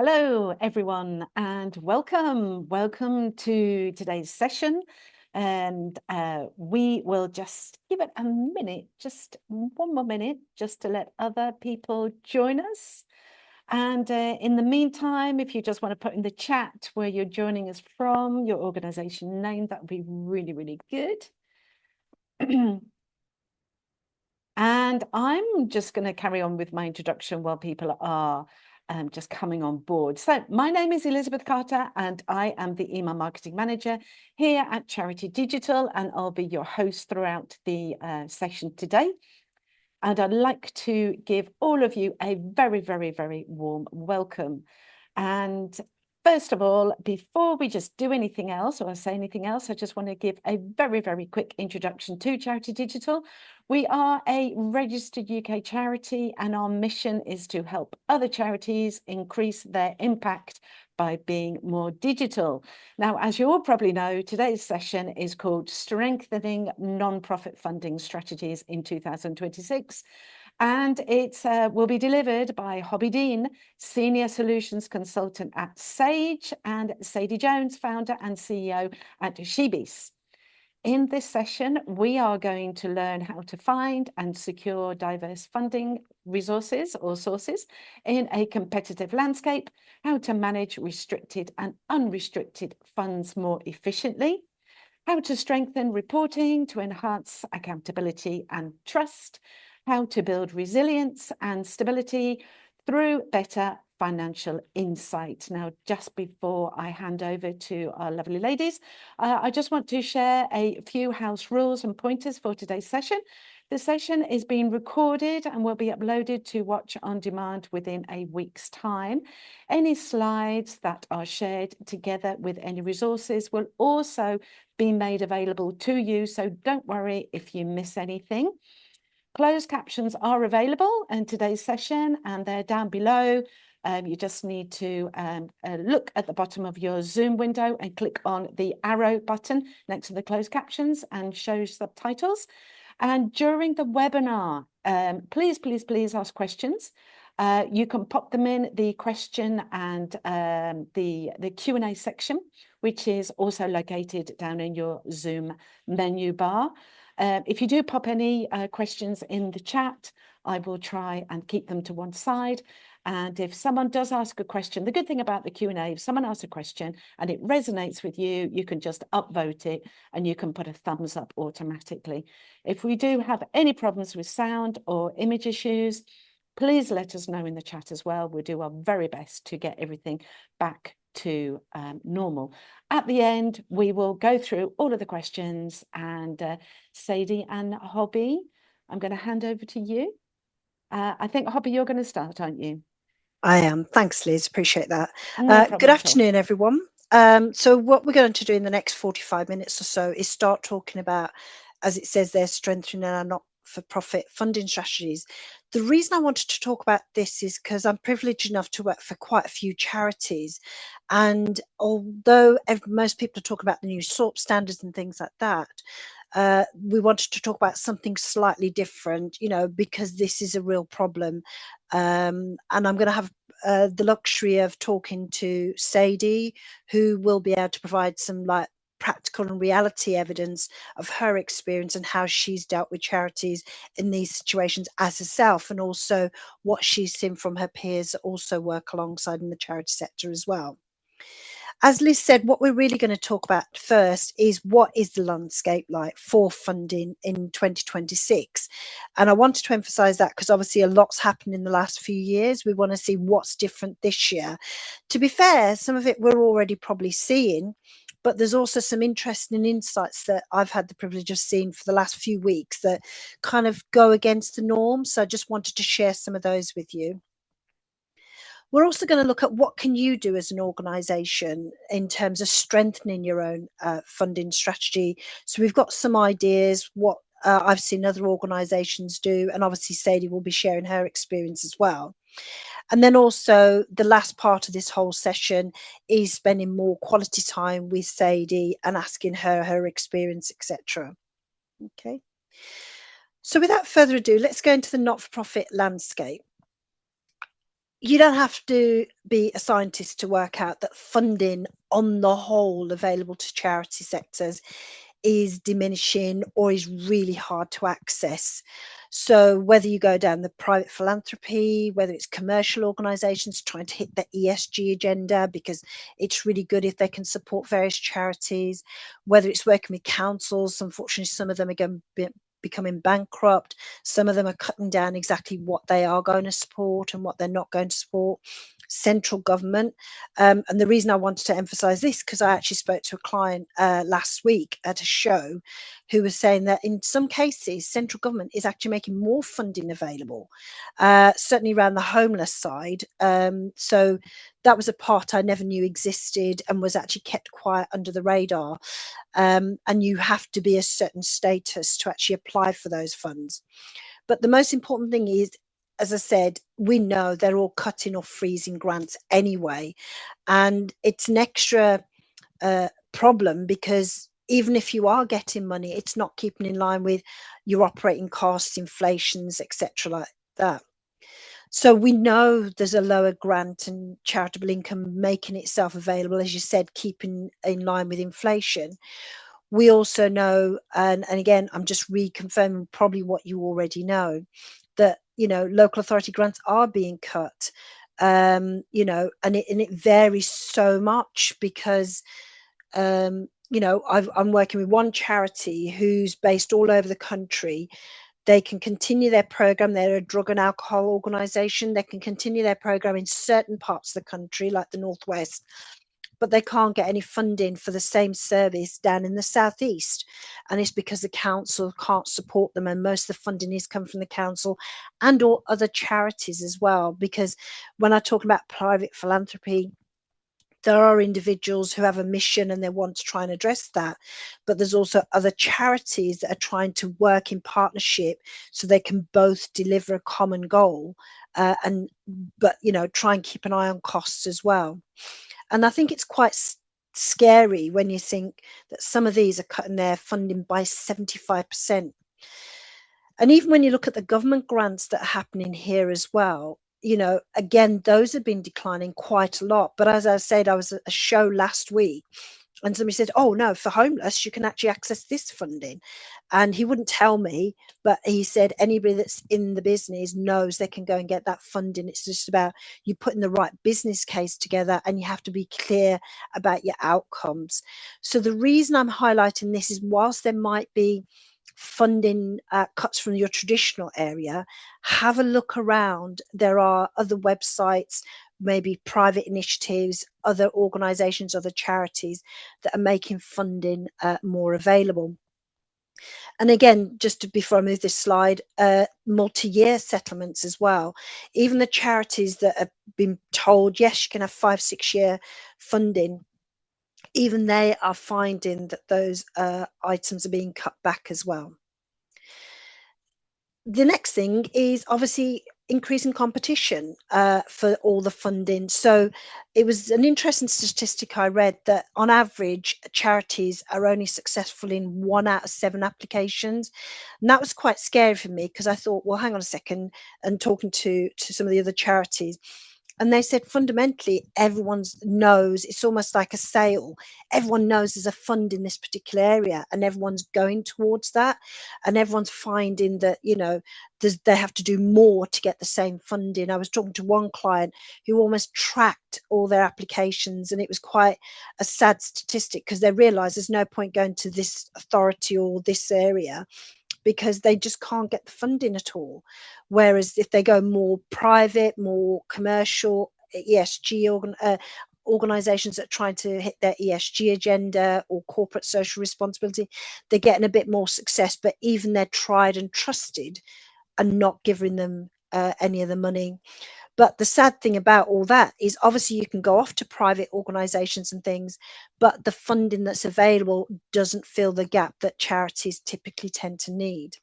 Hello, everyone, and welcome. Welcome to today's session. And we will just give it a minute, just one more minute, just to let other people join us. And in the meantime, if you just want to put in the chat where you're joining us from, your organization name, that would be really, really good. And I'm just going to carry on with my introduction while people are just coming on board. So my name is Elizabeth Carter and I am the email marketing manager here at Charity Digital, and I'll be your host throughout the session today. And I'd like to give all of you a very, very, very warm welcome. And first of all, before we just do anything else or say anything else, I just want to give a very, very quick introduction to Charity Digital. We are a registered UK charity, and our mission is to help other charities increase their impact by being more digital. Now, as you all probably know, today's session is called Strengthening Non-Profit Funding Strategies in 2026. And it will be delivered by Hobby Dean, Senior Solutions Consultant at Sage, and Sadie Jones, Founder and CEO at Shebis. In this session, we are going to learn how to find and secure diverse funding resources or sources in a competitive landscape, how to manage restricted and unrestricted funds more efficiently, how to strengthen reporting to enhance accountability and trust, how to build resilience and stability through better financial insight. Now, just before I hand over to our lovely ladies, I just want to share a few house rules and pointers for today's session. The session is being recorded and will be uploaded to watch on demand within a week's time. Any slides that are shared together with any resources will also be made available to you, so don't worry if you miss anything. Closed captions are available in today's session, and they're down below. You just need to look at the bottom of your Zoom window and click on the arrow button next to the closed captions and show subtitles. And during the webinar, please, please, please ask questions. You can pop them in the question and the Q&A section, which is also located down in your Zoom menu bar. If you do pop any questions in the chat, I will try and keep them to one side. And if someone does ask a question, the good thing about the Q&A, if someone asks a question and it resonates with you, you can just upvote it and you can put a thumbs up automatically. If we do have any problems with sound or image issues, please let us know in the chat as well. We'll do our very best to get everything back to normal. At the end, we will go through all of the questions, and Sadie and Hobby, I'm going to hand over to you. I think, Hobby, you're going to start, aren't you? I am. Thanks, Liz. Appreciate that. No Good afternoon, everyone. So what we're going to do in the next 45 minutes or so is start talking about, as it says there, strengthening our not-for-profit funding strategies. The reason I wanted to talk about this is because I'm privileged enough to work for quite a few charities. And although most people are talking about the new SORP standards and things like that, we wanted to talk about something slightly different, because this is a real problem. And I'm going to have the luxury of talking to Sadie, who will be able to provide some practical and reality evidence of her experience and how she's dealt with charities in these situations as herself, and also what she's seen from her peers that also work alongside in the charity sector as well. As Liz said, what we're really going to talk about first is what is the landscape like for funding in 2026. And I wanted to emphasize that because obviously a lot's happened in the last few years. We want to see what's different this year. To be fair, some of it we're already probably seeing, but there's also some interesting insights that I've had the privilege of seeing for the last few weeks that kind of go against the norm. So I just wanted to share some of those with you. We're also going to look at what can you do as an organisation in terms of strengthening your own funding strategy. So we've got some ideas, what I've seen other organisations do, and obviously Sadie will be sharing her experience as well. And then also the last part of this whole session is spending more quality time with Sadie and asking her experience, etc. Okay. So without further ado, let's go into the not-for-profit landscape. you don't have to be a scientist to work out that funding on the whole available to charity sectors is diminishing or is really hard to access. So whether you go down the private philanthropy, whether it's commercial organizations trying to hit the ESG agenda because it's really good if they can support various charities, whether it's working with councils, unfortunately some of them are going to becoming bankrupt. Some of them are cutting down exactly what they are going to support and what they're not going to support. Central government. And the reason I wanted to emphasize this, because I actually spoke to a client last week at a show who was saying that in some cases, central government is actually making more funding available, certainly around the homeless side. So that was a part I never knew existed and was actually kept quiet under the radar. And you have to be a certain status to actually apply for those funds. But the most important thing is, as I said, we know they're all cutting or freezing grants anyway. And it's an extra problem because even if you are getting money, it's not keeping in line with your operating costs, inflations, etc. like that. So we know there's a lower grant and charitable income making itself available, as you said, keeping in line with inflation. We also know, and again, I'm just reconfirming probably what you already know, that, you know, local authority grants are being cut, you know, and it varies so much because, you know, I'm working with one charity who's based all over the country. They can continue their program. They're a drug and alcohol organization. They can continue their program in certain parts of the country, like the Northwest, but they can't get any funding for the same service down in the southeast, and it's because the council can't support them, and most of the funding is come from the council and or other charities as well. Because when I talk about private philanthropy, there are individuals who have a mission and they want to try and address that, but there's also other charities that are trying to work in partnership so they can both deliver a common goal, and but you know, try and keep an eye on costs as well. And I think it's quite scary when you think that some of these are cutting their funding by 75%. And even when you look at the government grants that are happening here as well, you know, again, those have been declining quite a lot. But as I said, I was at a show last week and somebody said, oh no, for homeless you can actually access this funding. And he wouldn't tell me, but he said anybody that's in the business knows they can go and get that funding. It's just about you putting the right business case together, and you have to be clear about your outcomes. So the reason I'm highlighting this is, whilst there might be funding cuts from your traditional area, have a look around. There are other websites, maybe private initiatives, other organizations, other charities that are making funding more available. And again, before I move this slide, multi-year settlements as well. Even the charities that have been told, yes, you can have 5-6 year funding, even they are finding that those items are being cut back as well. The next thing is obviously increasing competition for all the funding. So it was an interesting statistic I read that on average, charities are only successful in 1 out of 7 applications. And that was quite scary for me, because I thought, well, hang on a second, and talking to some of the other charities. And they said fundamentally, everyone knows it's almost like a sale. Everyone knows there's a fund in this particular area, and everyone's going towards that. And everyone's finding that, you know, they have to do more to get the same funding. I was talking to one client who almost tracked all their applications, and it was quite a sad statistic, because they realized there's no point going to this authority or this area because they just can't get the funding at all. Whereas if they go more private, more commercial, ESG organizations that are trying to hit their ESG agenda or corporate social responsibility, they're getting a bit more success. But even they're tried and trusted and not giving them any of the money. But the sad thing about all that is, obviously you can go off to private organizations and things, but the funding that's available doesn't fill the gap that charities typically tend to need.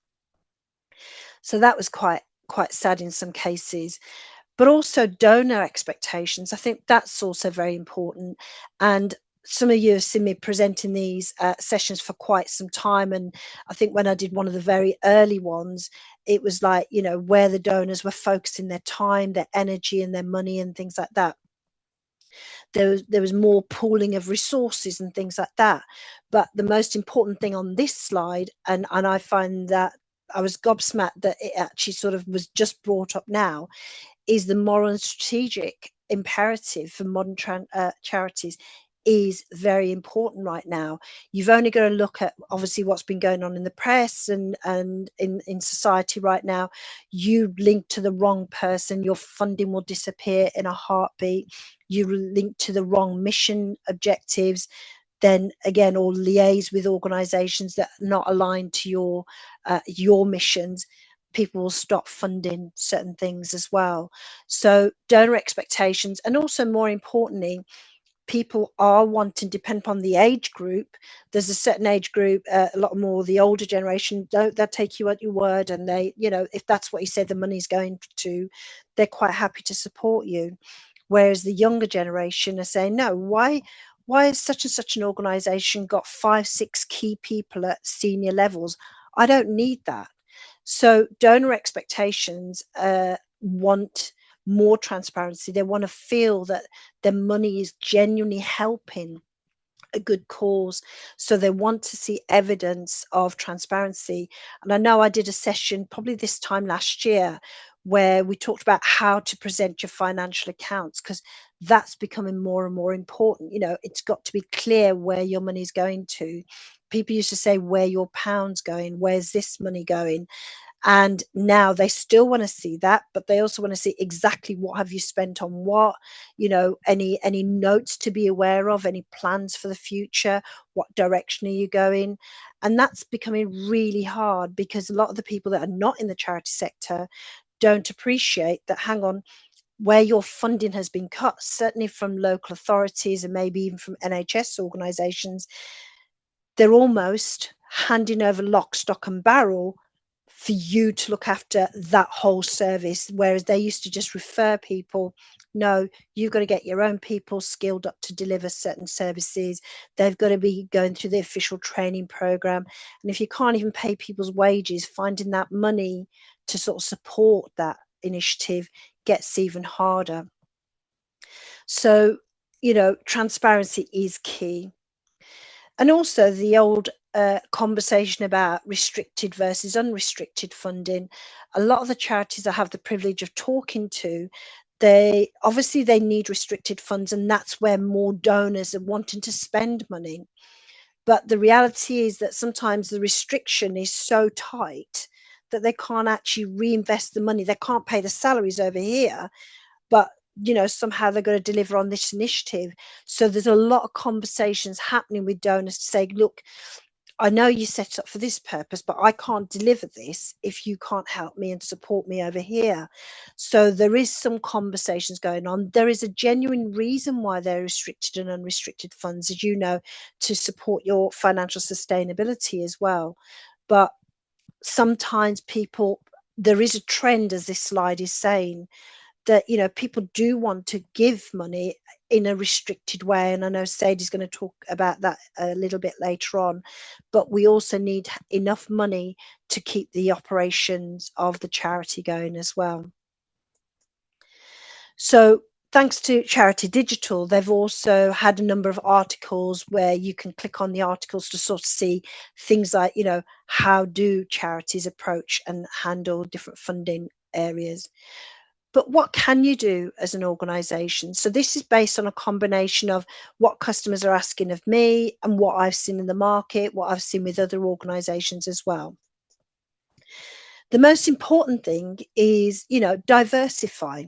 So that was quite sad in some cases. But also donor expectations, I think that's also very important. And some of you have seen me presenting these sessions for quite some time. And I think when I did one of the very early ones, it was like, you know, where the donors were focusing their time, their energy and their money and things like that. There was more pooling of resources and things like that. But the most important thing on this slide, and I find that I was gobsmacked that it actually sort of was just brought up now, is the moral and strategic imperative for modern charities is very important right now. You've only got to look at obviously what's been going on in the press and in society right now. You link to the wrong person, your funding will disappear in a heartbeat. You link to the wrong mission objectives, then again, or liaise with organizations that are not aligned to your missions, people will stop funding certain things as well. So donor expectations, and also more importantly, people are wanting, depend upon the age group. There's a certain age group, a lot more the older generation, they'll take you at your word, and they, you know, if that's what you said the money's going to, they're quite happy to support you. Whereas the younger generation are saying, no, why has such and such an organization got 5 6 key people at senior levels? I don't need that. So donor expectations want more transparency. They want to feel that their money is genuinely helping a good cause. So they want to see evidence of transparency. And I know I did a session probably this time last year where we talked about how to present your financial accounts, because that's becoming more and more important. You know, it's got to be clear where your money's going to. People used to say, where your pound's going, where's this money going? And now they still want to see that, but they also want to see exactly what have you spent on what, you know, any notes to be aware of, any plans for the future, what direction are you going? And that's becoming really hard, because a lot of the people that are not in the charity sector don't appreciate that, hang on, where your funding has been cut, certainly from local authorities and maybe even from NHS organisations, they're almost handing over lock, stock and barrel for you to look after that whole service, whereas they used to just refer people. No, you've got to get your own people skilled up to deliver certain services. They've got to be going through the official training program. And if you can't even pay people's wages, finding that money to sort of support that initiative gets even harder. So, you know, transparency is key. And also the old conversation about restricted versus unrestricted funding. A lot of the charities I have the privilege of talking to, they obviously they need restricted funds, and that's where more donors are wanting to spend money. But the reality is that sometimes the restriction is so tight that they can't actually reinvest the money. They can't pay the salaries over here, but you know, somehow they're going to deliver on this initiative. So there's a lot of conversations happening with donors to say, look, I know you set up for this purpose, but I can't deliver this if you can't help me and support me over here. So there is some conversations going on. There is a genuine reason why they're restricted and unrestricted funds, as you know, to support your financial sustainability as well. But sometimes people, there is a trend, as this slide is saying, that, you know, people do want to give money in a restricted way, and I know Sadie's going to talk about that a little bit later on, but we also need enough money to keep the operations of the charity going as well. So thanks to Charity Digital, they've also had a number of articles where you can click on the articles to sort of see things like, you know, how do charities approach and handle different funding areas. But what can you do as an organization? So this is based on a combination of what customers are asking of me and what I've seen in the market, what I've seen with other organizations as well. The most important thing is, you know, diversify.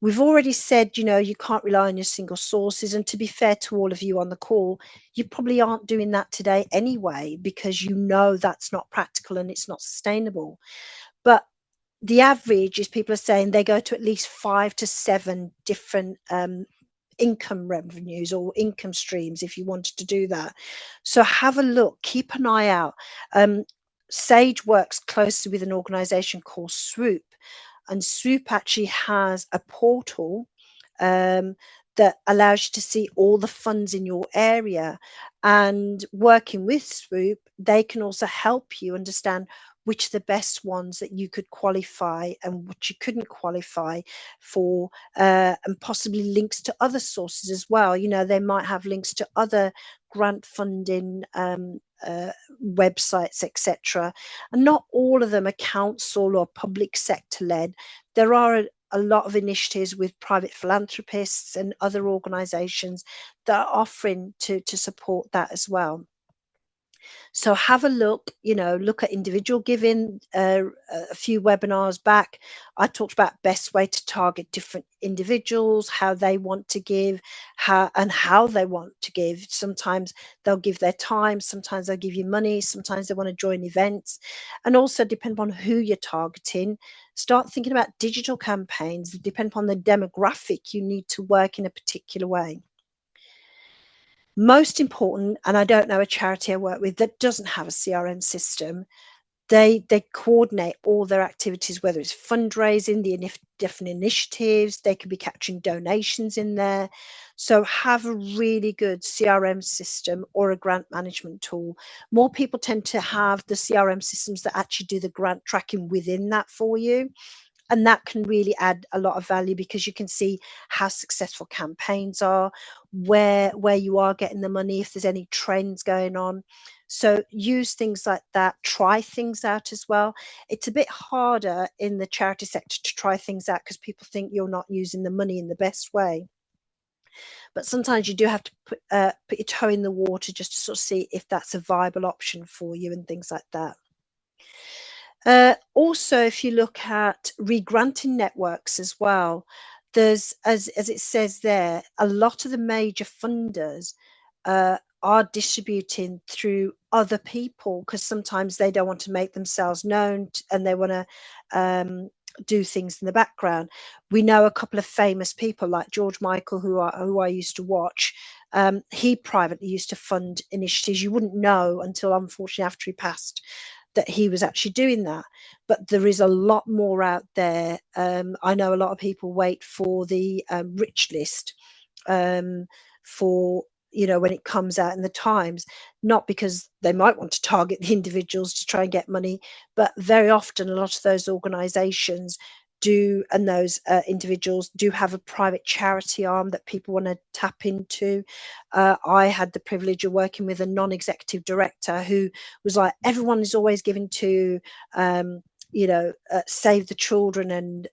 We've already said, you know, you can't rely on your single sources. And to be fair to all of you on the call, you probably aren't doing that today anyway, because you know that's not practical and it's not sustainable. But the average is people are saying they go to at least 5 to 7 different income revenues or income streams if you wanted to do that. So have a look, keep an eye out. Sage works closely with an organization called Swoop, and Swoop actually has a portal that allows you to see all the funds in your area. And working with Swoop, they can also help you understand which are the best ones that you could qualify and which you couldn't qualify for, and possibly links to other sources as well. You know, they might have links to other grant funding websites, etc. And not all of them are council or public sector led. There are a lot of initiatives with private philanthropists and other organizations that are offering to support that as well. So have a look, you know, look at individual giving. A few webinars back, I talked about best way to target different individuals, how they want to give, how they want to give. Sometimes they'll give their time, sometimes they'll give you money, sometimes they want to join events, and also depend on who you're targeting. Start thinking about digital campaigns that depend upon the demographic you need to work in a particular way. Most important, and I don't know a charity I work with that doesn't have a CRM system, they coordinate all their activities, whether it's fundraising, the different initiatives, they could be capturing donations in there. So have a really good CRM system or a grant management tool. More people tend to have the CRM systems that actually do the grant tracking within that for you. And that can really add a lot of value because you can see how successful campaigns are, where you are getting the money, if there's any trends going on. So use things like that, try things out as well. It's a bit harder in the charity sector to try things out because people think you're not using the money in the best way. But sometimes you do have to put your toe in the water just to sort of see if that's a viable option for you and things like that. Also, if you look at re-granting networks as well, there's, as it says there, a lot of the major funders are distributing through other people because sometimes they don't want to make themselves known and they want to do things in the background. We know a couple of famous people like George Michael, who I used to watch. He privately used to fund initiatives. You wouldn't know until, unfortunately, after he passed, that he was actually doing that. But there is a lot more out there. I know a lot of people wait for the rich list for, you know, when it comes out in the Times, not because they might want to target the individuals to try and get money, but very often a lot of those organizations do, and those individuals do have a private charity arm that people want to tap into. I had the privilege of working with a non-executive director who was like, everyone is always giving to you know, Save the Children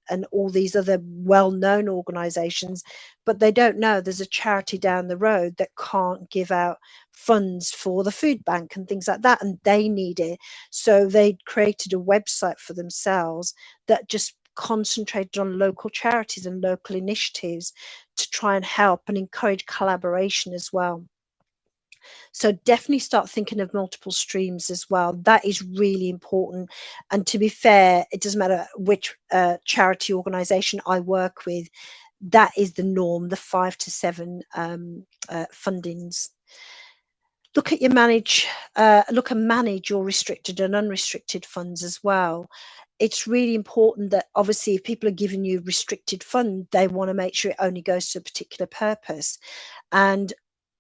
and all these other well-known organizations, but they don't know there's a charity down the road that can't give out funds for the food bank and things like that, and they need it. So they created a website for themselves that just concentrated on local charities and local initiatives to try and help and encourage collaboration as well. So definitely start thinking of multiple streams as well. That is really important. And to be fair, it doesn't matter which charity organization I work with, that is the norm, the 5 to 7 fundings. Look and manage your restricted and unrestricted funds as well. It's really important that obviously if people are giving you restricted fund, they want to make sure it only goes to a particular purpose, and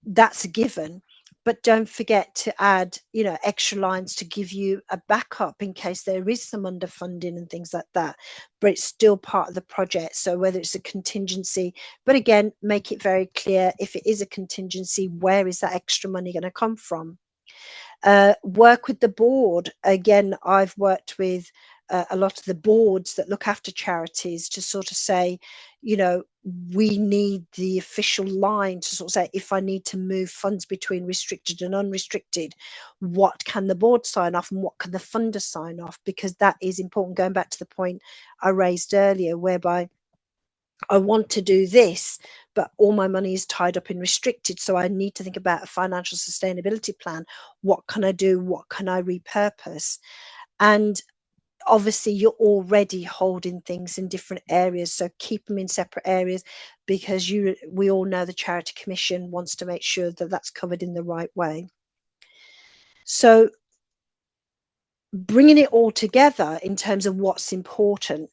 that's a given. But don't forget to add, you know, extra lines to give you a backup in case there is some underfunding and things like that, but it's still part of the project. So whether it's a contingency, but again, make it very clear, if it is a contingency, where is that extra money going to come from? Work with the board. Again, I've worked with a lot of the boards that look after charities to sort of say, you know, we need the official line to sort of say, if I need to move funds between restricted and unrestricted, what can the board sign off and what can the funder sign off? Because that is important, going back to the point I raised earlier, whereby I want to do this, but all my money is tied up in restricted. So I need to think about a financial sustainability plan. What can I do? What can I repurpose? And obviously you're already holding things in different areas, so keep them in separate areas, because we all know the Charity Commission wants to make sure that that's covered in the right way. So bringing it all together in terms of what's important,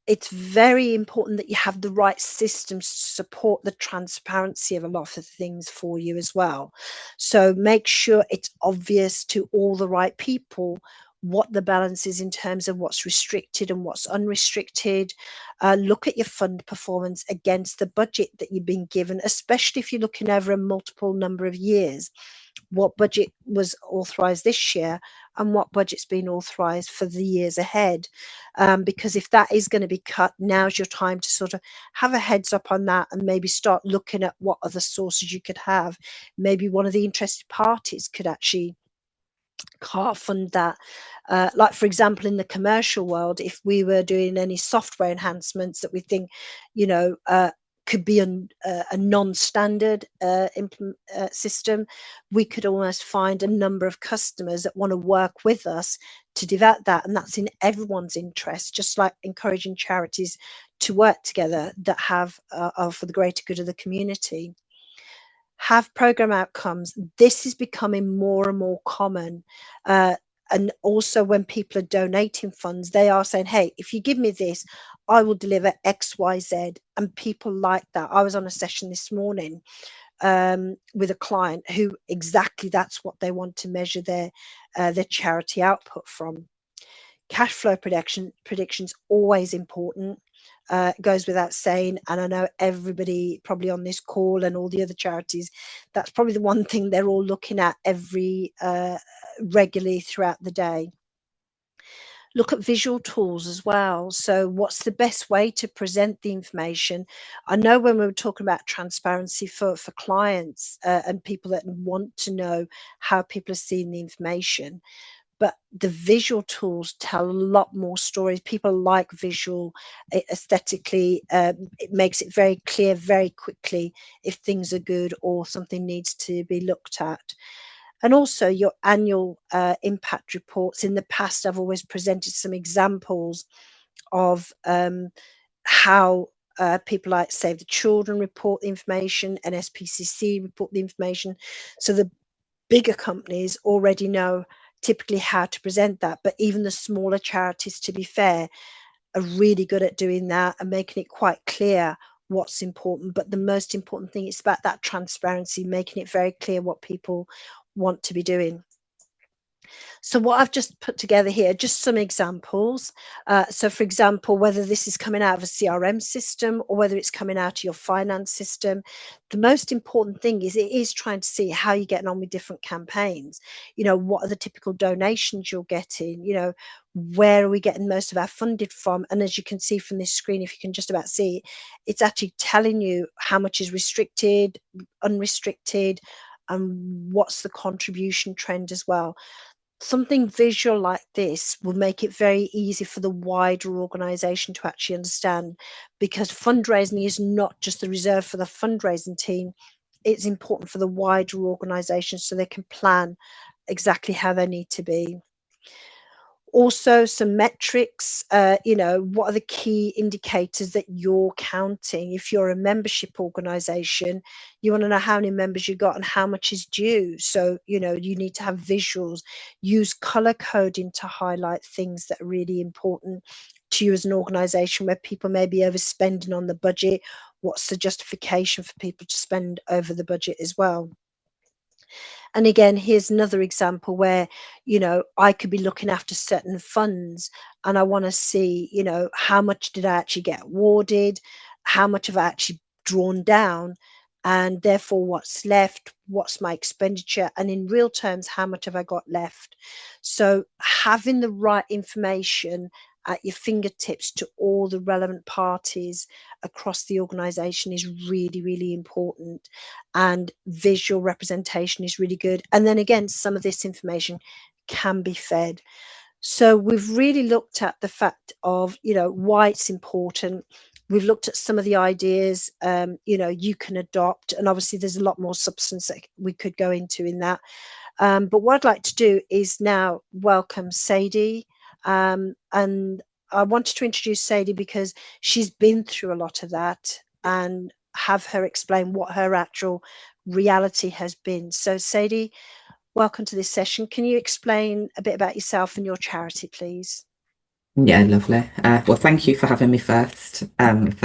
it's very important that you have the right systems to support the transparency of a lot of things for you as well. So make sure it's obvious to all the right people what the balance is in terms of what's restricted and what's unrestricted. Look at your fund performance against the budget that you've been given, especially if you're looking over a multiple number of years. What budget was authorised this year and what budget's been authorised for the years ahead. Because if that is going to be cut, now's your time to sort of have a heads up on that and maybe start looking at what other sources you could have. Maybe one of the interested parties could actually car fund that. Like, for example, in the commercial world, if we were doing any software enhancements that we think, could be a non-standard system, we could almost find a number of customers that want to work with us to develop that. And that's in everyone's interest, just like encouraging charities to work together that are for the greater good of the community. Have program outcomes. This is becoming more and more common. And also when people are donating funds, they are saying, hey, if you give me this, I will deliver X, Y, Z. And people like that. I was on a session this morning with a client who exactly that's what they want to measure their charity output from. Cash flow predictions always important. Goes without saying, and I know everybody probably on this call and all the other charities, that's probably the one thing they're all looking at regularly throughout the day. Look at visual tools as well. So what's the best way to present the information? I know when we were talking about transparency for clients and people that want to know how people are seeing the information, but the visual tools tell a lot more stories. People like visual aesthetically. It makes it very clear very quickly if things are good or something needs to be looked at. And also your annual impact reports. In the past, I've always presented some examples of how people like Save the Children report the information and SPCC report the information. So the bigger companies already know typically how to present that, but even the smaller charities, to be fair, are really good at doing that and making it quite clear what's important. But the most important thing is about that transparency, making it very clear what people want to be doing. So what I've just put together here, just some examples. So for example, whether this is coming out of a CRM system or whether it's coming out of your finance system, the most important thing is it is trying to see how you're getting on with different campaigns. What are the typical donations you're getting? Where are we getting most of our funded from? And as you can see from this screen, if you can just about see it, it's actually telling you how much is restricted, unrestricted, and what's the contribution trend as well. Something visual like this will make it very easy for the wider organization to actually understand, because fundraising is not just the reserve for the fundraising team. It's important for the wider organization so they can plan exactly how they need to be. Also some metrics, what are the key indicators that you're counting? If you're a membership organization, you want to know how many members you got and how much is due. So, you need to have visuals, use color coding to highlight things that are really important to you as an organization where people may be overspending on the budget. What's the justification for people to spend over the budget as well? And again, here's another example where, I could be looking after certain funds and I want to see, how much did I actually get awarded? How much have I actually drawn down? And therefore, what's left? What's my expenditure? And in real terms, how much have I got left? So having the right information at your fingertips to all the relevant parties across the organization is really, really important. And visual representation is really good. And then again, some of this information can be fed. So we've really looked at the fact of, why it's important. We've looked at some of the ideas, you can adopt, and obviously there's a lot more substance that we could go into in that. But what I'd like to do is now welcome Sadie. And I wanted to introduce Sadie because she's been through a lot of that and have her explain what her actual reality has been. So Sadie, welcome to this session. Can you explain a bit about yourself and your charity, please? Yeah, lovely. Well, thank you for having me first and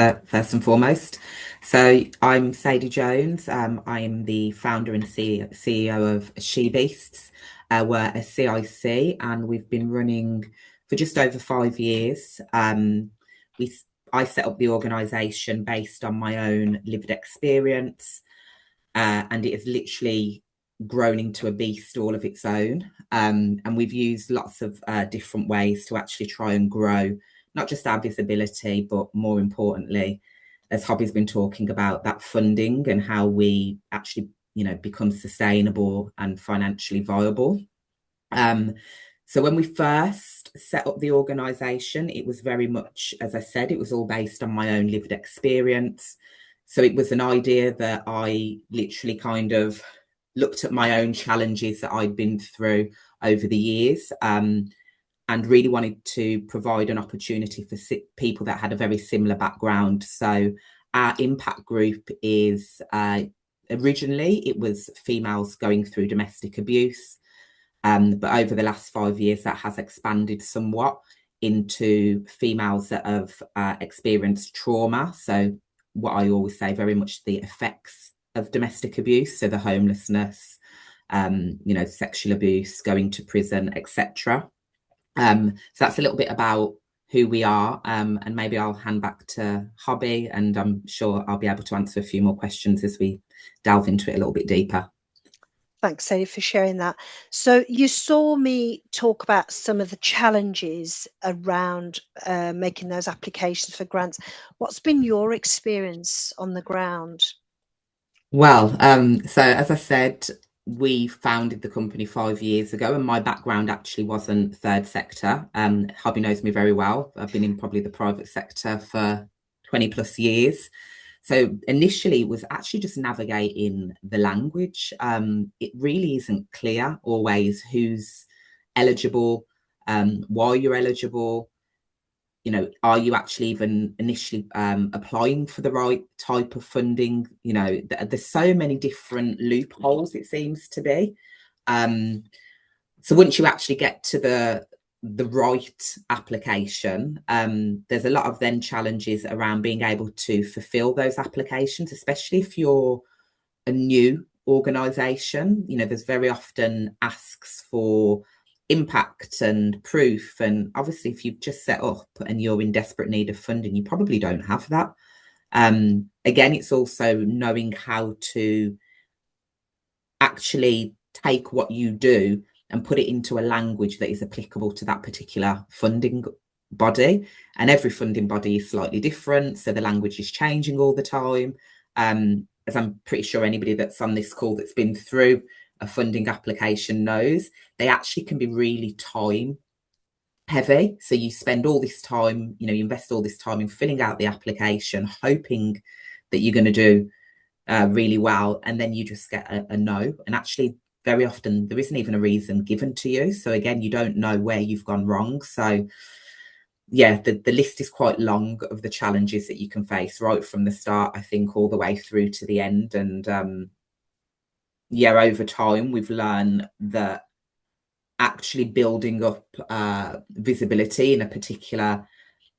foremost. So I'm Sadie Jones. I'm the founder and CEO of She Beasts. We're a CIC and we've been running for just over 5 years. I set up the organisation based on my own lived experience, and it has literally grown into a beast all of its own. And we've used lots of different ways to actually try and grow not just our visibility, but more importantly, as Hobby's been talking about, that funding and how we actually, become sustainable and financially viable. So when we first set up the organisation, it was very much, as I said, it was all based on my own lived experience. So it was an idea that I literally kind of looked at my own challenges that I'd been through over the years, and really wanted to provide an opportunity for people that had a very similar background. So our impact group is, originally it was females going through domestic abuse. But over the last 5 years, that has expanded somewhat into females that have experienced trauma. So what I always say, very much the effects of domestic abuse, so the homelessness, sexual abuse, going to prison, etc. So that's a little bit about who we are, and maybe I'll hand back to Hobby, and I'm sure I'll be able to answer a few more questions as we delve into it a little bit deeper. Thanks, Sadie, for sharing that. So you saw me talk about some of the challenges around making those applications for grants. What's been your experience on the ground? Well, so as I said, we founded the company 5 years ago, and my background actually wasn't third sector. Hubby knows me very well. I've been in probably the private sector for 20 plus years. So initially it was actually just navigating the language. It really isn't clear always who's eligible, why you're eligible. Are you actually even initially applying for the right type of funding? There's so many different loopholes, it seems to be. So once you actually get to the right application, there's a lot of then challenges around being able to fulfill those applications, especially if you're a new organisation. There's very often asks for impact and proof, and obviously if you've just set up and you're in desperate need of funding, you probably don't have that. Again, it's also knowing how to actually take what you do and put it into a language that is applicable to that particular funding body. And every funding body is slightly different, so the language is changing all the time. As I'm pretty sure anybody that's on this call that's been through a funding application knows, they actually can be really time heavy. So you spend all this time, you invest all this time in filling out the application, hoping that you're going to do really well, and then you just get a no. And actually, very often there isn't even a reason given to you. So again, you don't know where you've gone wrong. So yeah, the list is quite long of the challenges that you can face right from the start, I think, all the way through to the end. And over time, we've learned that actually building up visibility in a particular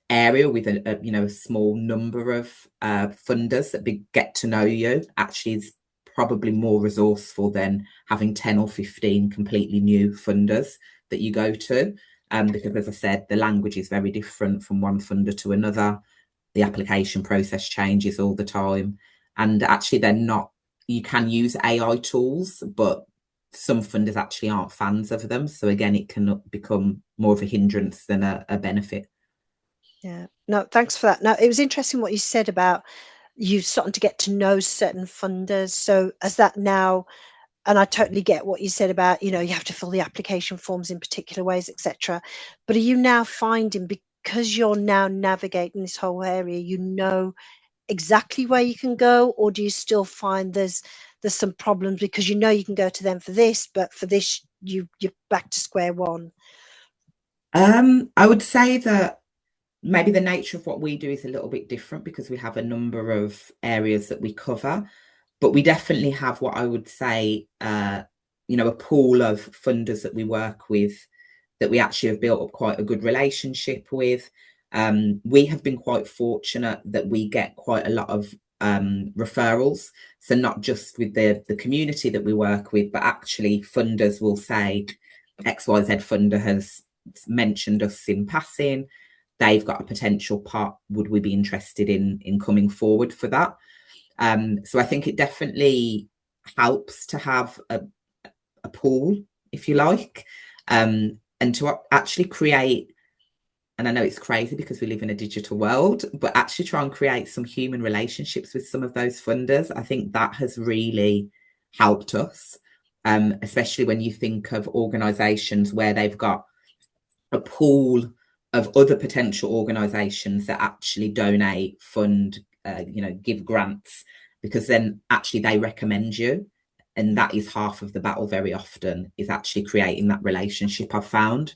area with a small number of funders that get to know you actually is probably more resourceful than having 10 or 15 completely new funders that you go to. Because, as I said, the language is very different from one funder to another. The application process changes all the time. And actually, you can use AI tools, but some funders actually aren't fans of them. So again, it can become more of a hindrance than a benefit. Yeah, no, thanks for that. Now, it was interesting what you said about you starting to get to know certain funders. So as that now, and I totally get what you said about, you have to fill the application forms in particular ways, etc. But are you now finding, because you're now navigating this whole area, exactly where you can go, or do you still find there's some problems because you can go to them for this, but for this you're back to square one? I would say that maybe the nature of what we do is a little bit different because we have a number of areas that we cover, but we definitely have what I would say, a pool of funders that we work with that we actually have built up quite a good relationship with. We have been quite fortunate that we get quite a lot of referrals. So not just with the community that we work with, but actually funders will say XYZ funder has mentioned us in passing. They've got a potential pot. Would we be interested in coming forward for that? So I think it definitely helps to have a pool, if you like, and to actually create, and I know it's crazy because we live in a digital world, but actually try and create some human relationships with some of those funders. I think that has really helped us, especially when you think of organisations where they've got a pool of other potential organisations that actually donate, fund, give grants, because then actually they recommend you. And that is half of the battle very often, is actually creating that relationship, I've found.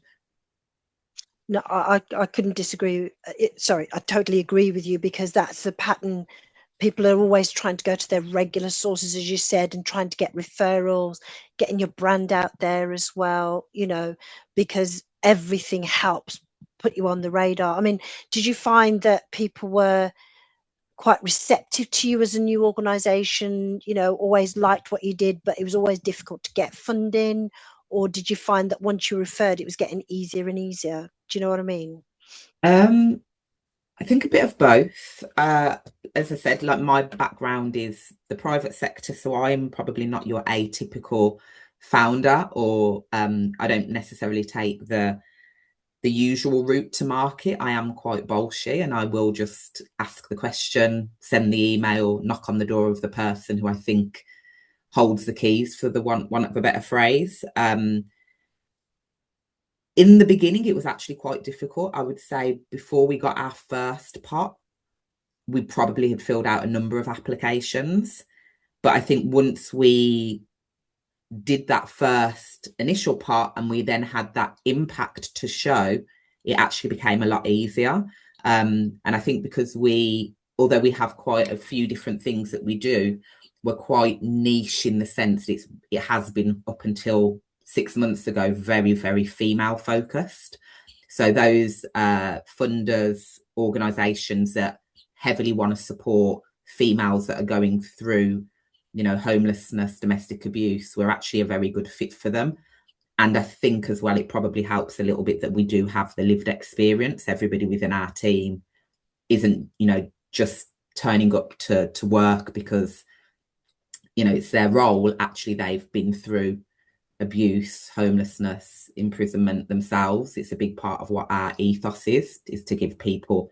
No, I couldn't disagree. Sorry, I totally agree with you, because that's the pattern. People are always trying to go to their regular sources, as you said, and trying to get referrals, getting your brand out there as well, because everything helps put you on the radar. I mean, did you find that people were quite receptive to you as a new organization, always liked what you did, but it was always difficult to get funding? Or did you find that once you referred, it was getting easier and easier? Do you know what I mean? I think a bit of both. As I said, like, my background is the private sector, so I'm probably not your atypical founder, or I don't necessarily take the usual route to market. I am quite bolshy, and I will just ask the question, send the email, knock on the door of the person who I think holds the keys, for the want of a better phrase. In the beginning, it was actually quite difficult. I would say before we got our first pot, we probably had filled out a number of applications. But I think once we did that first initial pot and we then had that impact to show, it actually became a lot easier. And I think because although we have quite a few different things that we do, we're quite niche in the sense that it has been, up until 6 months ago, very, very female focused. So those funders, organisations that heavily want to support females that are going through, homelessness, domestic abuse, we're actually a very good fit for them. And I think as well, it probably helps a little bit that we do have the lived experience. Everybody within our team isn't, just turning up to work because, it's their role. Actually, they've been through abuse, homelessness, imprisonment themselves. It's a big part of what our ethos is to give people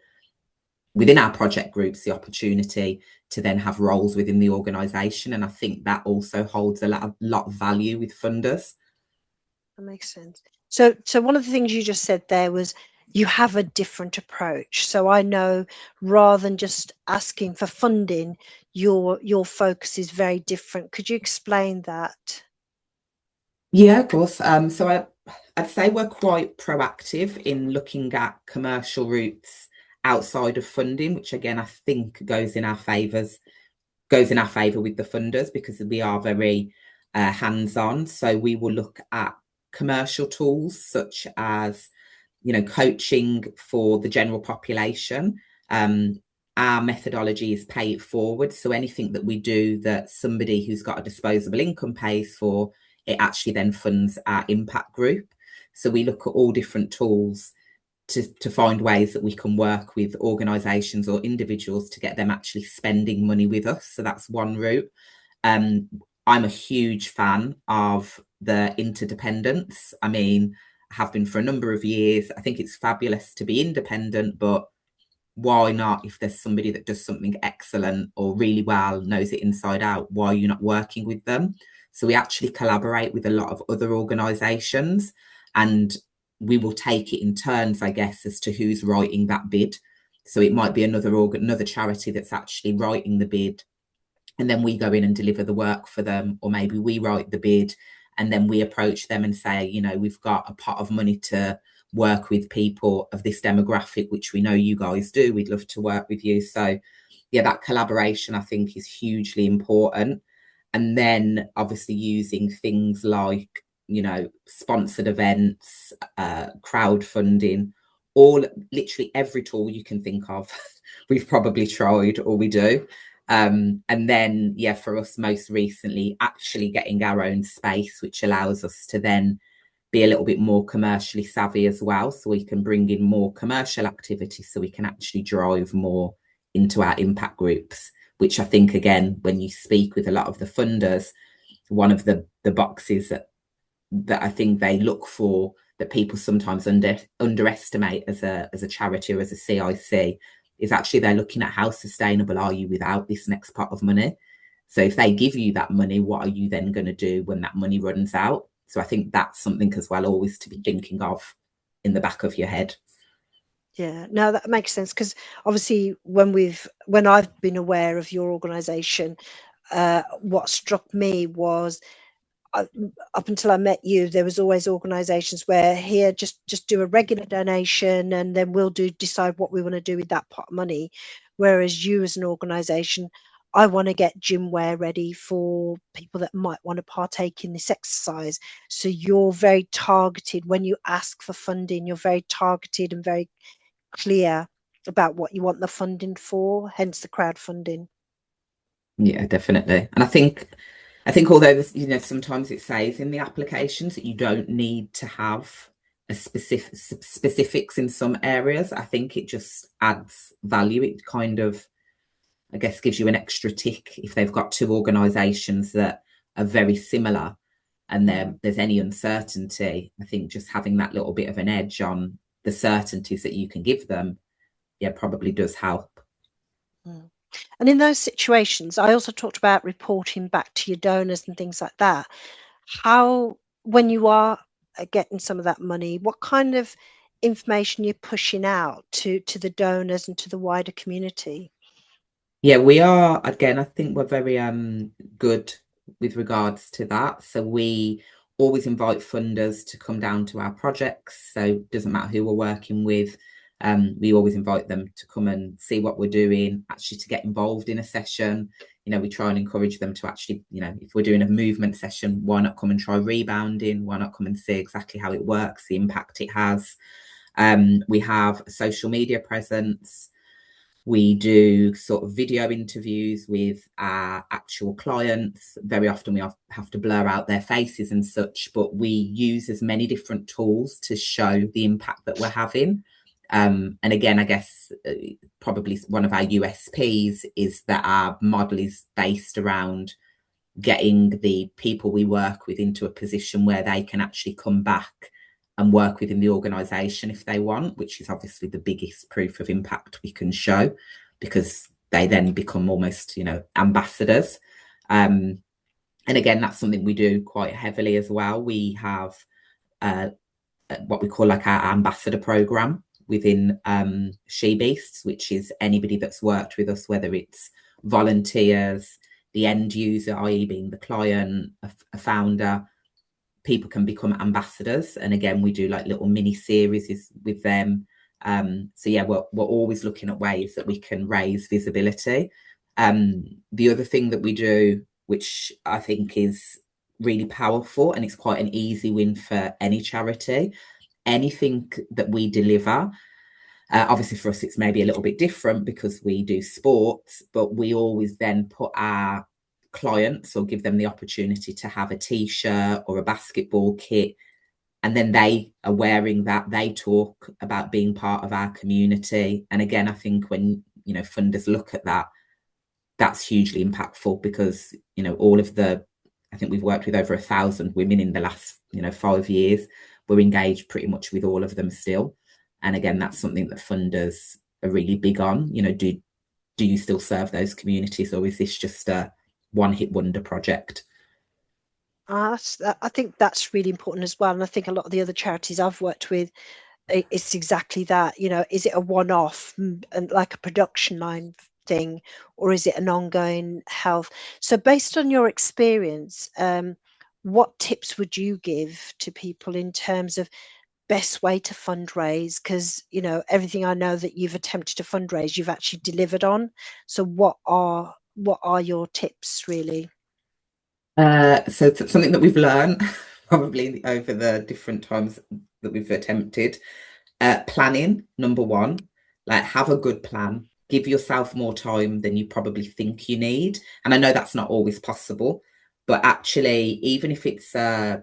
within our project groups the opportunity to then have roles within the organisation. And I think that also holds a lot of value with funders. That makes sense. So one of the things you just said there was you have a different approach. So I know, rather than just asking for funding, your focus is very different. Could you explain that? Yeah, of course. So I'd say we're quite proactive in looking at commercial routes outside of funding, which again I think goes in our favour with the funders, because we are very hands-on. So we will look at commercial tools such as, coaching for the general population. Our methodology is pay it forward. So anything that we do that somebody who's got a disposable income pays for, it actually then funds our impact group. So we look at all different tools to find ways that we can work with organisations or individuals to get them actually spending money with us. So that's one route. I'm a huge fan of the interdependence. I mean, I have been for a number of years. I think it's fabulous to be independent, but why not, if there's somebody that does something excellent or really well, knows it inside out, why are you not working with them? So we actually collaborate with a lot of other organisations, and we will take it in turns, I guess, as to who's writing that bid. So it might be another charity that's actually writing the bid, and then we go in and deliver the work for them. Or maybe we write the bid and then we approach them and say, we've got a pot of money to work with people of this demographic, which we know you guys do. We'd love to work with you. So yeah, that collaboration, I think, is hugely important. And then obviously using things like, sponsored events, crowdfunding, literally every tool you can think of, we've probably tried or we do. And then, yeah, for us most recently, actually getting our own space, which allows us to then be a little bit more commercially savvy as well. So we can bring in more commercial activity so we can actually drive more into our impact groups, which I think, again, when you speak with a lot of the funders, one of the boxes that I think they look for that people sometimes underestimate as a charity or as a CIC is actually they're looking at how sustainable are you without this next pot of money. So if they give you that money, what are you then going to do when that money runs out? So I think that's something as well always to be thinking of in the back of your head. Yeah, no, that makes sense, because obviously when I've been aware of your organisation, what struck me was, up until I met you, there was always organisations where here just do a regular donation and then we'll decide what we want to do with that pot of money. Whereas you as an organisation, I want to get gym wear ready for people that might want to partake in this exercise. So you're very targeted when you ask for funding. You're very targeted and very clear about what you want the funding for, hence the crowdfunding. Yeah, definitely. And I think although this, sometimes it says in the applications that you don't need to have a specifics in some areas, I think it just adds value. It kind of, I guess, gives you an extra tick if they've got two organisations that are very similar and there's any uncertainty. I think just having that little bit of an edge on the certainties that you can give them, yeah, probably does help. Mm. And in those situations, I also talked about reporting back to your donors and things like that. How, when you are getting some of that money, what kind of information you're pushing out to the donors and to the wider community? Yeah, we are, again, I think we're very good with regards to that. So we always invite funders to come down to our projects. So it doesn't matter who we're working with. We always invite them to come and see what we're doing, actually to get involved in a session. We try and encourage them to actually, if we're doing a movement session, why not come and try rebounding? Why not come and see exactly how it works, the impact it has? We have a social media presence. We do sort of video interviews with our actual clients. Very often we have to blur out their faces and such, but we use as many different tools to show the impact that we're having. And again, I guess probably one of our USPs is that our model is based around getting the people we work with into a position where they can actually come back and work within the organisation if they want, which is obviously the biggest proof of impact we can show, because they then become almost, ambassadors. And again, that's something we do quite heavily as well. We have what we call like our ambassador program within She Beasts, which is anybody that's worked with us, whether it's volunteers, the end user, i.e. being the client, a founder. People can become ambassadors, and again we do like little mini series with them. So yeah, we're always looking at ways that we can raise visibility. The other thing that we do, which I think is really powerful, and it's quite an easy win for any charity, anything that we deliver, obviously for us it's maybe a little bit different because we do sports, but we always then put our clients or give them the opportunity to have a t-shirt or a basketball kit, and then they are wearing that, they talk about being part of our community. And again, I think when funders look at that, that's hugely impactful, because all of the, I think we've worked with over 1,000 women in the last 5 years. We're engaged pretty much with all of them still, and again, that's something that funders are really big on. Do you still serve those communities, or is this just a one-hit wonder project? I think that's really important as well. And I think a lot of the other charities I've worked with, it's exactly that. Is it a one-off and like a production line thing, or is it an ongoing health? So based on your experience, what tips would you give to people in terms of best way to fundraise? Because everything I know that you've attempted to fundraise, you've actually delivered on. So what are your tips really? So something that we've learned probably over the different times that we've attempted, planning, number one, like have a good plan. give yourself more time than you probably think you need. And I know that's not always possible, but actually, even if it's a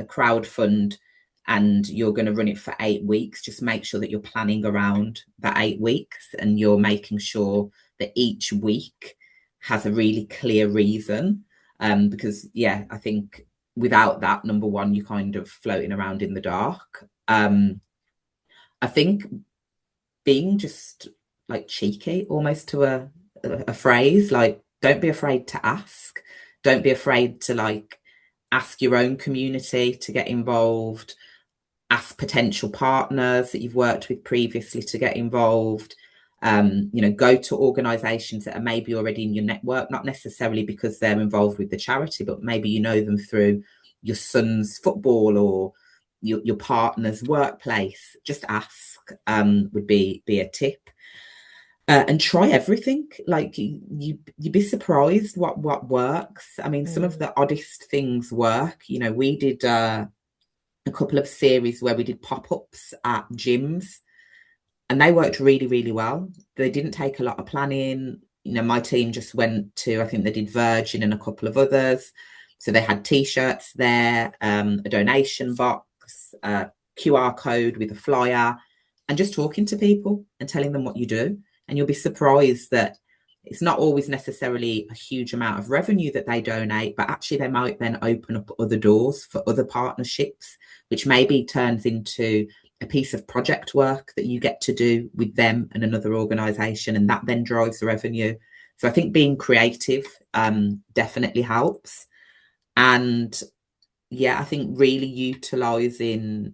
crowd fund and you're going to run it for 8 weeks, just make sure that you're planning around that 8 weeks and you're making sure that each week has a really clear reason. Because I think without that, number one, you're kind of floating around in the dark. I think being just like cheeky almost to a phrase, like, don't be afraid to ask. Don't be afraid to like ask your own community to get involved, ask potential partners that you've worked with previously to get involved. Go to organizations that are maybe already in your network, not necessarily because they're involved with the charity, but maybe you know them through your son's football or your partner's workplace. Just ask would be a tip. And try everything. Like you'd be surprised what works. I mean, some of the oddest things work. We did a couple of series where we did pop-ups at gyms, and they worked really, really well. They didn't take a lot of planning. My team just went to, I think they did Virgin and a couple of others. So they had T-shirts there, a donation box, a QR code with a flyer, and just talking to people and telling them what you do. And you'll be surprised that it's not always necessarily a huge amount of revenue that they donate, but actually they might then open up other doors for other partnerships, which maybe turns into a piece of project work that you get to do with them and another organisation, and that then drives the revenue. So I think being creative definitely helps. And I think really utilising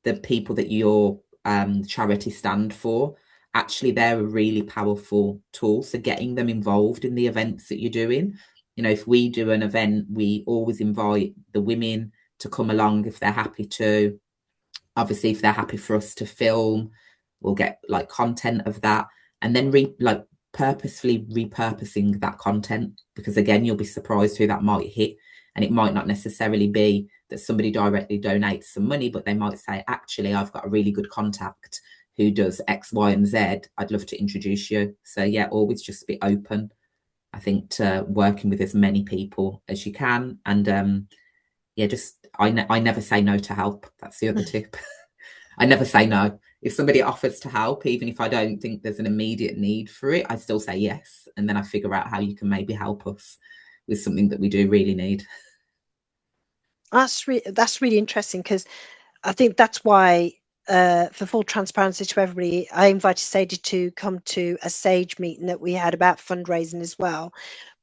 the people that your charity stand for. Actually, they're a really powerful tool. So getting them involved in the events that you're doing. If we do an event, we always invite the women to come along if they're happy to. Obviously, if they're happy for us to film, we'll get like content of that, and then purposefully repurposing that content, because again, you'll be surprised who that might hit. And it might not necessarily be that somebody directly donates some money, but they might say, actually, I've got a really good contact who does X, Y, and Z. I'd love to introduce you. So always just be open, I think, to working with as many people as you can. And I never say no to help. That's the other tip. I never say no. If somebody offers to help, even if I don't think there's an immediate need for it, I still say yes. And then I figure out how you can maybe help us with something that we do really need. That's really interesting, because I think that's why, for full transparency to everybody, I invited Sadie to come to a Sage meeting that we had about fundraising as well.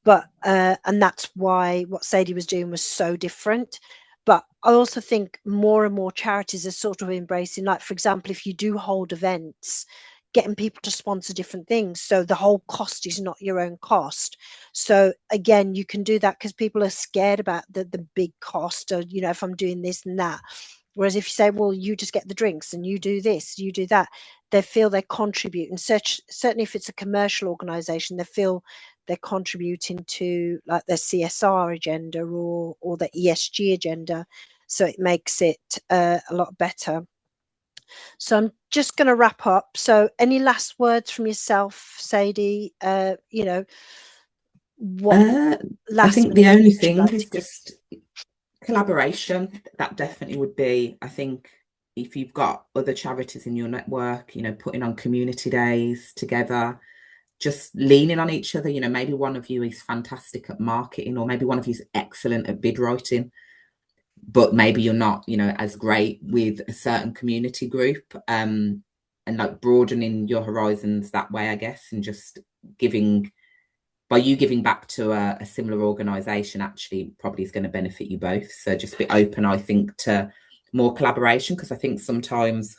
But and that's why what Sadie was doing was so different. But I also think more and more charities are sort of embracing, like, for example, if you do hold events, getting people to sponsor different things, so the whole cost is not your own cost. So again, you can do that because people are scared about the big cost, or if I'm doing this and that. Whereas if you say, well, you just get the drinks and you do this, you do that, they feel they contribute. And certainly if it's a commercial organization, they feel they're contributing to like their CSR agenda or the ESG agenda. So it makes it a lot better. So I'm just going to wrap up. So any last words from yourself, Sadie? What last I think the only thing like is just collaboration. That definitely would be, I think, if you've got other charities in your network, putting on community days together, just leaning on each other. Maybe one of you is fantastic at marketing, or maybe one of you is excellent at bid writing, but maybe you're not, as great with a certain community group, and like broadening your horizons that way, I guess, and just by you giving back to a similar organisation actually probably is going to benefit you both. So just be open, I think, to more collaboration, because I think sometimes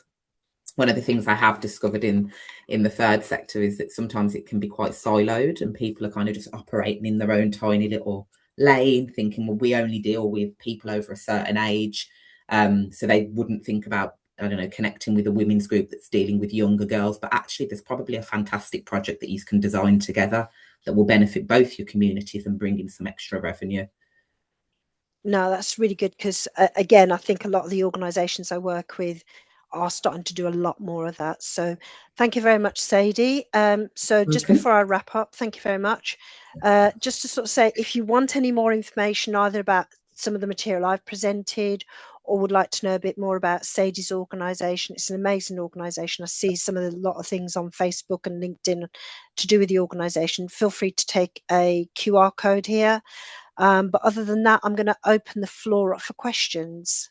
one of the things I have discovered in the third sector is that sometimes it can be quite siloed, and people are kind of just operating in their own tiny little lane, thinking, well, we only deal with people over a certain age. So they wouldn't think about, I don't know, connecting with a women's group that's dealing with younger girls. But actually, there's probably a fantastic project that you can design together that will benefit both your communities and bring in some extra revenue. No, that's really good, because again, I think a lot of the organizations I work with are starting to do a lot more of that. So thank you very much, Sadie. So just Okay. before I wrap up, thank you very much. Just to sort of say, if you want any more information either about some of the material I've presented or would like to know a bit more about Sadie's organisation, it's an amazing organisation. I see a lot of things on Facebook and LinkedIn to do with the organisation. Feel free to take a QR code here. But other than that, I'm going to open the floor up for questions.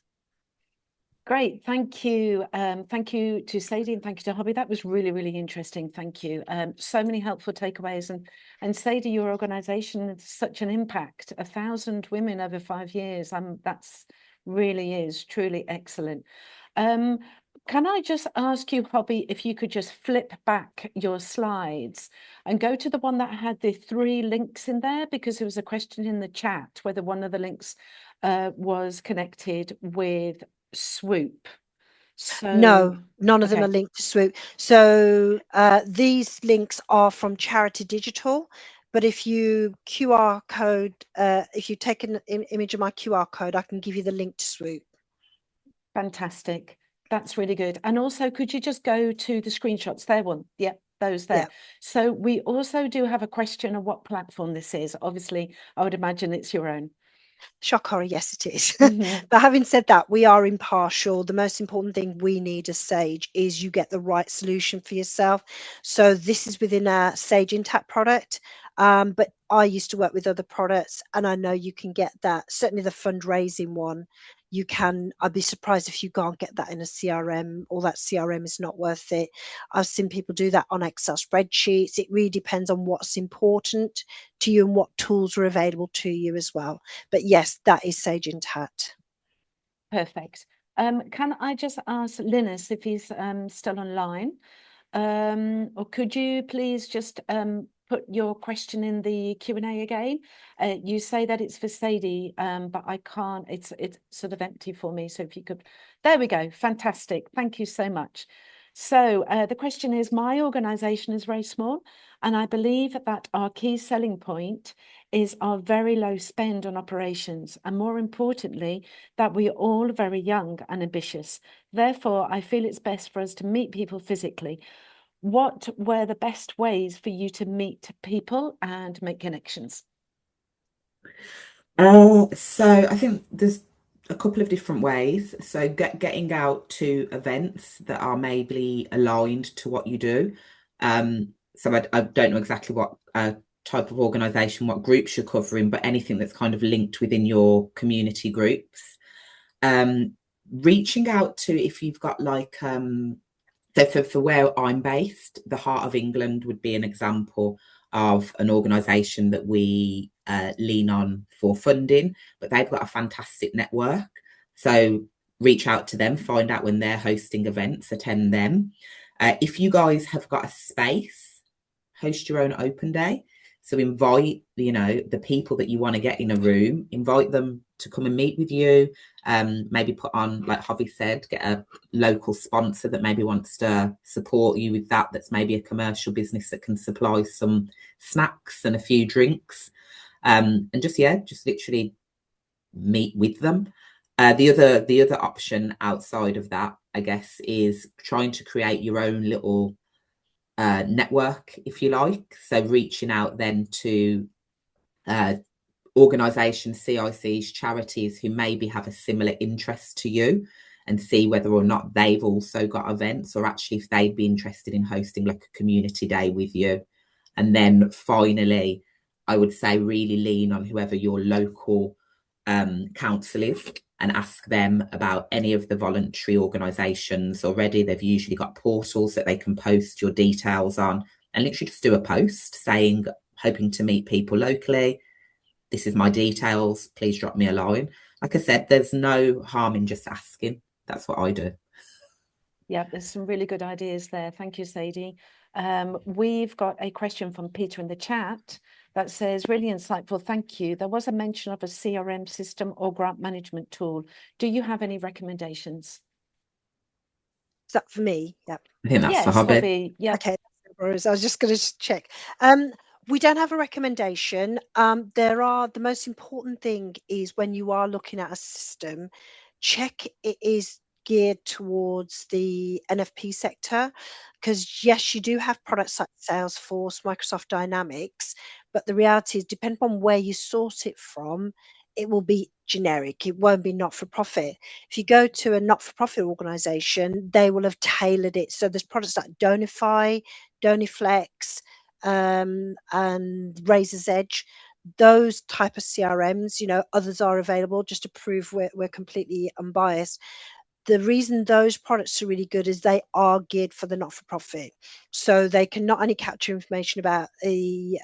Great, thank you. Thank you to Sadie and thank you to Hobby. That was really, really interesting. Thank you. So many helpful takeaways. And Sadie, your organisation has such an impact. 1,000 women over 5 years. That's really is truly excellent. Can I just ask you, Hobby, if you could just flip back your slides and go to the one that had the 3 links in there, because there was a question in the chat whether one of the links was connected with Swoop. So no, none of them okay. are linked to Swoop. So these links are from Charity Digital, but if you QR code, if you take an image of my QR code, I can give you the link to Swoop. Fantastic. That's really good. And also, could you just go to the screenshots? There one. Yep, those there. Yeah. So we also do have a question of what platform this is. Obviously, I would imagine it's your own. Shock horror, yes, it is. Mhm. But having said that, we are impartial. The most important thing we need as Sage is you get the right solution for yourself. So this is within our Sage Intact product, but I used to work with other products, and I know you can get that. Certainly, the fundraising one, you can. I'd be surprised if you can't get that in a CRM, or that CRM is not worth it. I've seen people do that on Excel spreadsheets. It really depends on what's important to you and what tools are available to you as well. But yes, that is Sage Intact. Perfect. Can I just ask Linus if he's still online? Or could you please just put your question in the Q&A again? You say that it's for Sadie, but I can't, it's sort of empty for me. So if you could, there we go. Fantastic. Thank you so much. So the question is, my organization is very small, and I believe that our key selling point is our very low spend on operations, and more importantly, that we are all very young and ambitious. Therefore, I feel it's best for us to meet people physically. What were the best ways for you to meet people and make connections? So I think there's a couple of different ways. So getting out to events that are maybe aligned to what you do. So I don't know exactly what type of organization, what groups you're covering, but anything that's kind of linked within your community groups. Reaching out to, if you've got like so for where I'm based, the Heart of England would be an example of an organisation that we lean on for funding, but they've got a fantastic network. So reach out to them, find out when they're hosting events, attend them. If you guys have got a space, host your own open day. So invite, the people that you want to get in a room, invite them to come and meet with you. Maybe put on, like Javi said, get a local sponsor that maybe wants to support you with that. That's maybe a commercial business that can supply some snacks and a few drinks. And just literally meet with them. The other option outside of that, I guess, is trying to create your own little network, if you like. So reaching out then to organisations, CICs, charities who maybe have a similar interest to you, and see whether or not they've also got events, or actually if they'd be interested in hosting like a community day with you. And then finally, I would say really lean on whoever your local council is and ask them about any of the voluntary organisations already. They've usually got portals that they can post your details on, and literally just do a post saying, hoping to meet people locally. This is my details. Please drop me a line. Like I said, there's no harm in just asking. That's what I do. Yeah, there's some really good ideas there. Thank you, Sadie. We've got a question from Peter in the chat that says, really insightful, thank you. There was a mention of a CRM system or grant management tool. Do you have any recommendations? Is that for me? Yeah. I think that's for Yes, Hobby. Hobby. Yeah. Okay. I was just going to check. We don't have a recommendation. The most important thing is when you are looking at a system, check it is geared towards the NFP sector, because yes, you do have products like Salesforce, Microsoft Dynamics, but the reality is, depending on where you source it from, it will be generic. It won't be not-for-profit. If you go to a not-for-profit organization, they will have tailored it. So there's products like Donify, Doniflex, and Razor's Edge. Those type of CRMs, others are available, just to prove we're completely unbiased. The reason those products are really good is they are geared for the not-for-profit. So they can not only capture information about the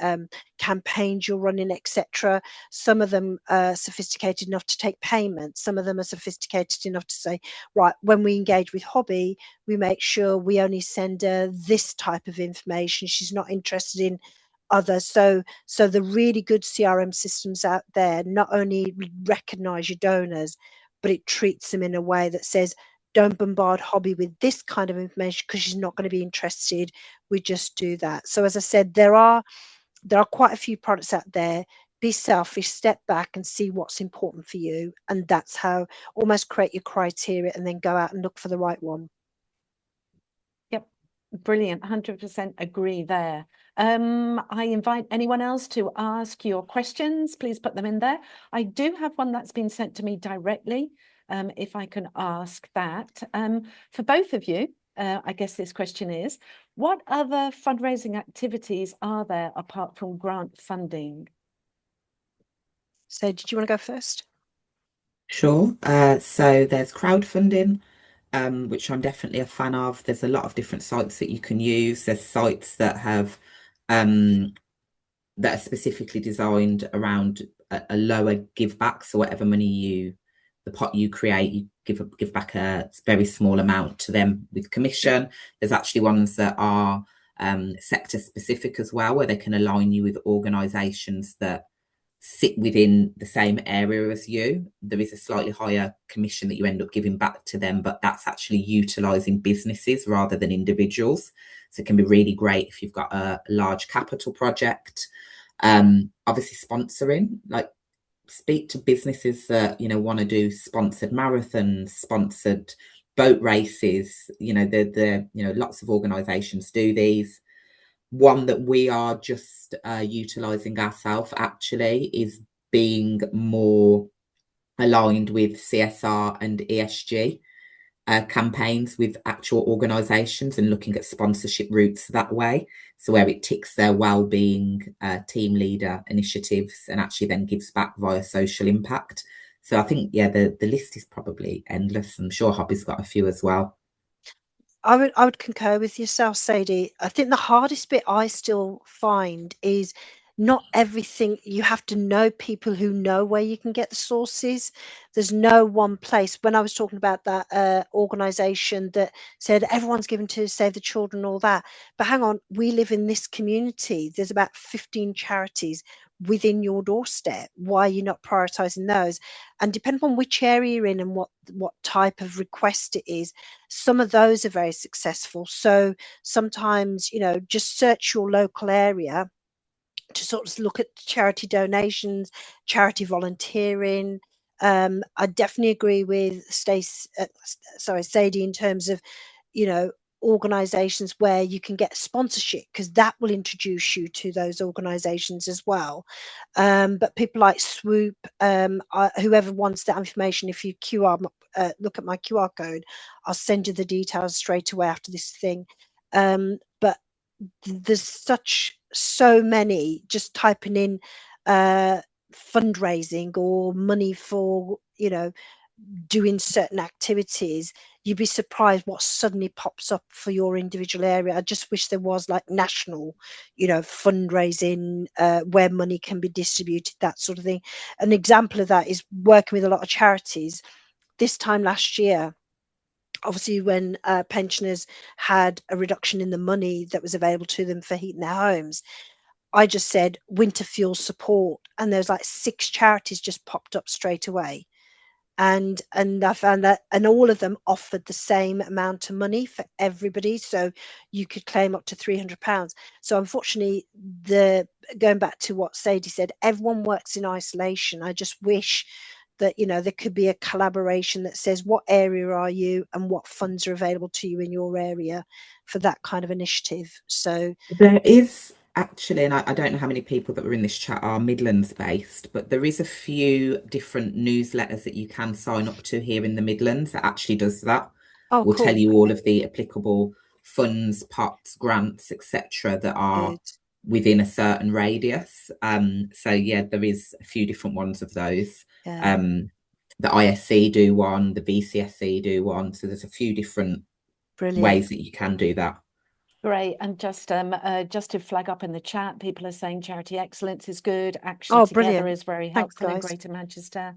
campaigns you're running, etc. Some of them are sophisticated enough to take payments. Some of them are sophisticated enough to say, right, when we engage with Hobby, we make sure we only send her this type of information. She's not interested in others. So the really good CRM systems out there not only recognize your donors, but it treats them in a way that says, don't bombard Hobby with this kind of information because she's not going to be interested. We just do that. So as I said, there are quite a few products out there. Be selfish, step back and see what's important for you. And that's how almost create your criteria and then go out and look for the right one. Yep, brilliant. 100% agree there. I invite anyone else to ask your questions. Please put them in there. I do have one that's been sent to me directly, if I can ask that. For both of you, I guess this question is, what other fundraising activities are there apart from grant funding? So did you want to go first? Sure. So there's crowdfunding, which I'm definitely a fan of. There's a lot of different sites that you can use. There's sites that have that are specifically designed around a lower give back. So whatever money the pot you create, you give back a very small amount to them with commission. There's actually ones that are sector specific as well, where they can align you with organisations that sit within the same area as you. There is a slightly higher commission that you end up giving back to them, but that's actually utilising businesses rather than individuals. So it can be really great if you've got a large capital project. Obviously sponsoring, like speak to businesses that want to do sponsored marathons, sponsored boat races. Lots of organisations do these. One that we are just utilising ourselves actually is being more aligned with CSR and ESG campaigns with actual organisations and looking at sponsorship routes that way. So where it ticks their well-being team leader initiatives and actually then gives back via social impact. So I think, the list is probably endless. I'm sure Hobby's got a few as well. I would concur with yourself, Sadie. I think the hardest bit I still find is not everything. You have to know people who know where you can get the sources. There's no one place. When I was talking about that organization that said everyone's given to Save the Children, all that, but hang on, we live in this community. There's about 15 charities within your doorstep. Why are you not prioritizing those? And depending on which area you're in and what type of request it is, some of those are very successful. So sometimes, just search your local area to sort of look at charity donations, charity volunteering. I definitely agree with Sadie, in terms of, organizations where you can get sponsorship, because that will introduce you to those organizations as well. But people like Swoop, whoever wants that information, if you look at my QR code, I'll send you the details straight away after this thing. But there's so many. Just typing in fundraising or money for doing certain activities, you'd be surprised what suddenly pops up for your individual area. I just wish there was like national fundraising where money can be distributed, that sort of thing. An example of that is working with a lot of charities. This time last year, obviously when pensioners had a reduction in the money that was available to them for heating their homes, I just said winter fuel support, and there's like 6 charities just popped up straight away. And I found that, and all of them offered the same amount of money for everybody, so you could claim up to £300. So unfortunately, going back to what Sadie said, everyone works in isolation. I just wish that, you know, there could be a collaboration that says what area are you and what funds are available to you in your area for that kind of initiative. So there is actually, and I don't know how many people that were in this chat are Midlands based, but there is a few different newsletters that you can sign up to here in the Midlands that actually does that. oh, Will tell cool. you all of the applicable funds, pots, grants, etc., that are Good. within a certain radius. So yeah, there is a few different ones of those. Yeah. The ISC do one, the VCSE do one. So there's a few different Brilliant. ways that you can do that. Great. And just to flag up in the chat, people are saying charity excellence is good. Action Oh, together brilliant. is very Thanks, helpful in guys. Greater Manchester.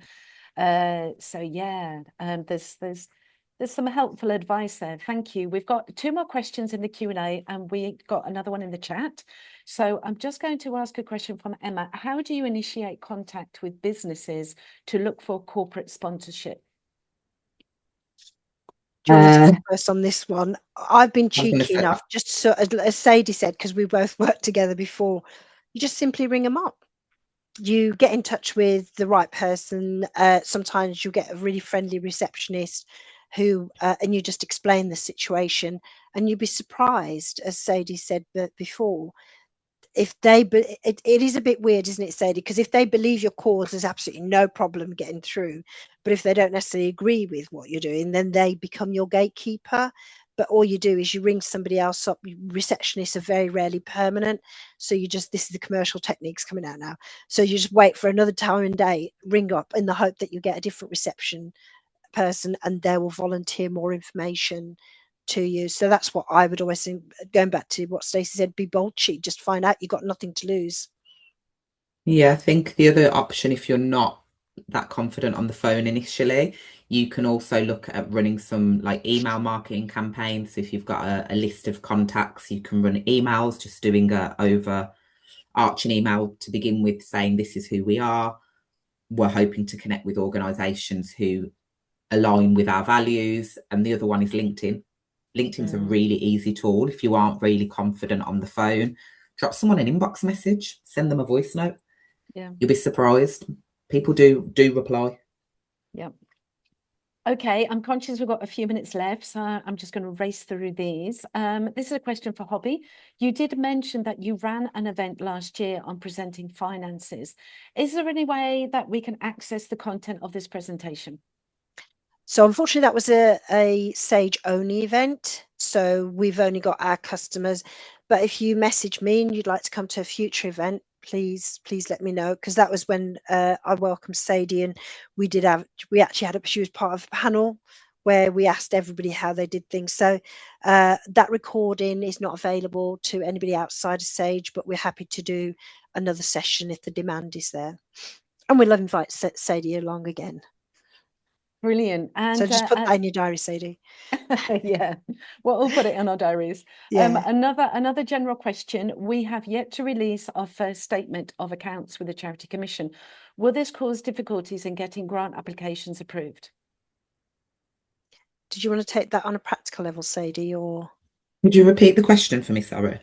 So yeah, there's some helpful advice there. Thank you. We've got 2 more questions in the Q&A and we got another one in the chat. So I'm just going to ask a question from Emma. How do you initiate contact with businesses to look for corporate sponsorship? Do you want me to go first on this one? I've been cheeky enough, just so as Sadie said, because we both worked together before, you just simply ring them up. You get in touch with the right person. Sometimes you get a really friendly receptionist who, and you just explain the situation, and you'd be surprised, as Sadie said before, if they, it is a bit weird, isn't it, Sadie? Because if they believe your cause, there's absolutely no problem getting through. But if they don't necessarily agree with what you're doing, then they become your gatekeeper. But all you do is you ring somebody else up. Receptionists are very rarely permanent. So you just, this is the commercial techniques coming out now. So you just wait for another time and day, ring up in the hope that you get a different reception person and they will volunteer more information to you. So that's what I would always think, going back to what Stacey said, be bold, cheat, just find out you've got nothing to lose. Yeah, I think the other option, if you're not that confident on the phone initially, you can also look at running some like email marketing campaigns. So if you've got a list of contacts, you can run emails, just doing a overarching email to begin with, saying this is who we are. We're hoping to connect with organisations who align with our values. And the other one is LinkedIn. LinkedIn's a really easy tool. If you aren't really confident on the phone, drop someone an inbox message, send them a voice note. Yeah, you'll be surprised. People do reply. yeah. Okay, I'm conscious we've got a few minutes left, so I'm just going to race through these. This is a question for Hobby. You did mention that you ran an event last year on presenting finances. Is there any way that we can access the content of this presentation? So unfortunately, that was a Sage only event. So we've only got our customers. But if you message me and you'd like to come to a future event, please let me know, because that was when I welcomed Sadie, and we actually had she was part of a panel where we asked everybody how they did things. So that recording is not available to anybody outside of Sage, but we're happy to do another session if the demand is there. And we'll invite Sadie along again. Brilliant. And so just put that in your diary, Sadie. Yeah, well, we'll put it in our diaries. Yeah. Another general question. We have yet to release our first statement of accounts with the Charity Commission. Will this cause difficulties in getting grant applications approved? Did you want to take that on a practical level, Sadie, or? Would you repeat the question for me, Sarah?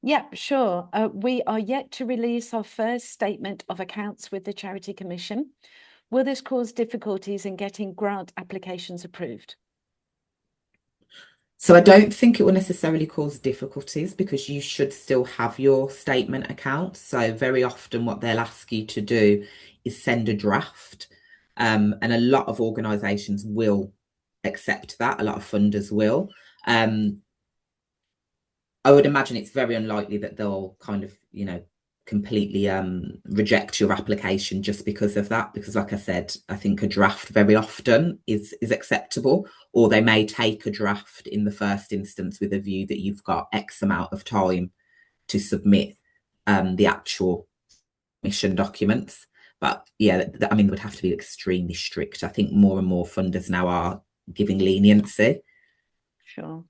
Yeah, sure. We are yet to release our first statement of accounts with the Charity Commission. Will this cause difficulties in getting grant applications approved? So I don't think it will necessarily cause difficulties, because you should still have your statement account. So very often what they'll ask you to do is send a draft. And a lot of organisations will accept that. A lot of funders will. I would imagine it's very unlikely that they'll kind of, completely reject your application just because of that. Because like I said, I think a draft very often is acceptable, or they may take a draft in the first instance with a view that you've got X amount of time to submit the actual mission documents. But yeah, I mean, would have to be extremely strict. I think more and more funders now are giving leniency. Sure.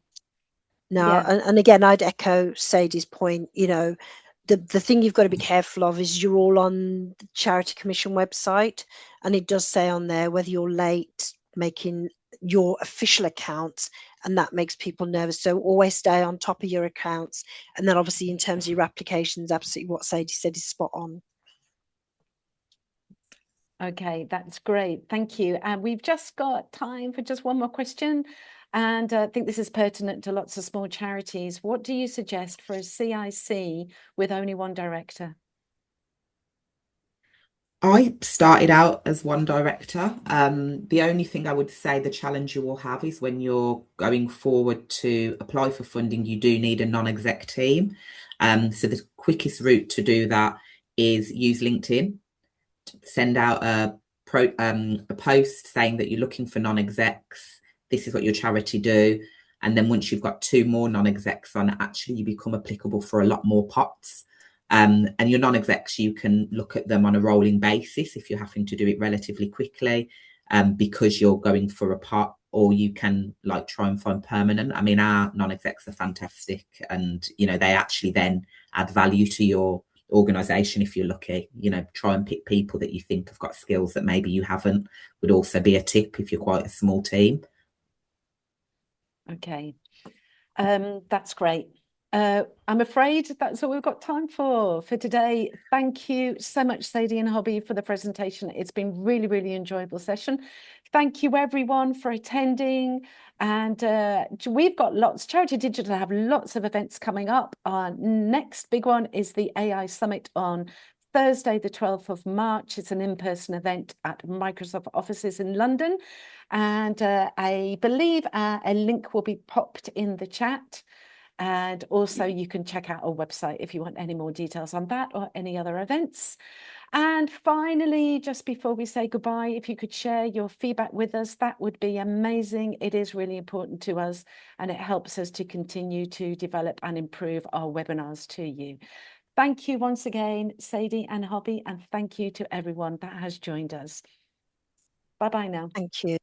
No, Yeah. and again, I'd echo Sadie's point. The thing you've got to be careful of is you're all on the Charity Commission website, and it does say on there whether you're late making your official accounts, and that makes people nervous. So always stay on top of your accounts. And then obviously in terms of your applications, absolutely what Sadie said is spot on. Okay, that's great. Thank you. And we've just got time for just one more question. And I think this is pertinent to lots of small charities. What do you suggest for a CIC with only one director? I started out as one director. The only thing I would say the challenge you will have is when you're going forward to apply for funding, you do need a non-exec team. So the quickest route to do that is use LinkedIn. Send out a post saying that you're looking for non-execs. This is what your charity do. And then once you've got 2 more non-execs on, actually you become applicable for a lot more pots. And your non-execs, you can look at them on a rolling basis if you're having to do it relatively quickly, because you're going for a pot, or you can like try and find permanent. I mean, our non-execs are fantastic, and they actually then add value to your organization if you're lucky. Try and pick people that you think have got skills that maybe you haven't, would also be a tip if you're quite a small team. Okay, that's great. I'm afraid that's all we've got time for today. Thank you so much, Sadie and Hobby, for the presentation. It's been really, really enjoyable session. Thank you everyone for attending. And we've got Charity Digital have lots of events coming up. Our next big one is the AI Summit on Thursday, the 12th of March. It's an in-person event at Microsoft offices in London. And I believe a link will be popped in the chat. And also you can check out our website if you want any more details on that or any other events. And finally, just before we say goodbye, if you could share your feedback with us, that would be amazing. It is really important to us, and it helps us to continue to develop and improve our webinars to you. Thank you once again, Sadie and Hobby, and thank you to everyone that has joined us. Bye-bye now. Thank you.